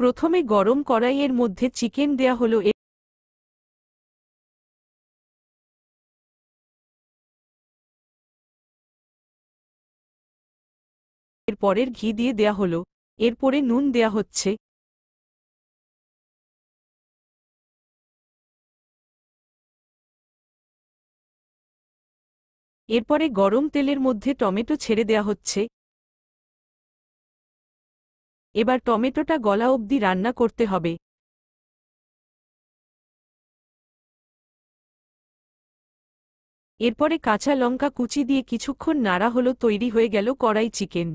প্রথমে গরম কড়াইয়ের মধ্যে চিকেন দেয়া হলো। এরপরের ঘি দিয়ে দেয়া হলো। এরপরে নুন দেয়া হচ্ছে। এরপরে গরম তেলের মধ্যে টমেটো ছেড়ে দেয়া হচ্ছে। এবার টমেটোটা গলা অবধি রান্না করতে হবে। এরপরে কাঁচা লঙ্কা কুচি দিয়ে কিছুক্ষণ নাড়া হলো। তৈরি হয়ে গেল কড়াই চিকেন।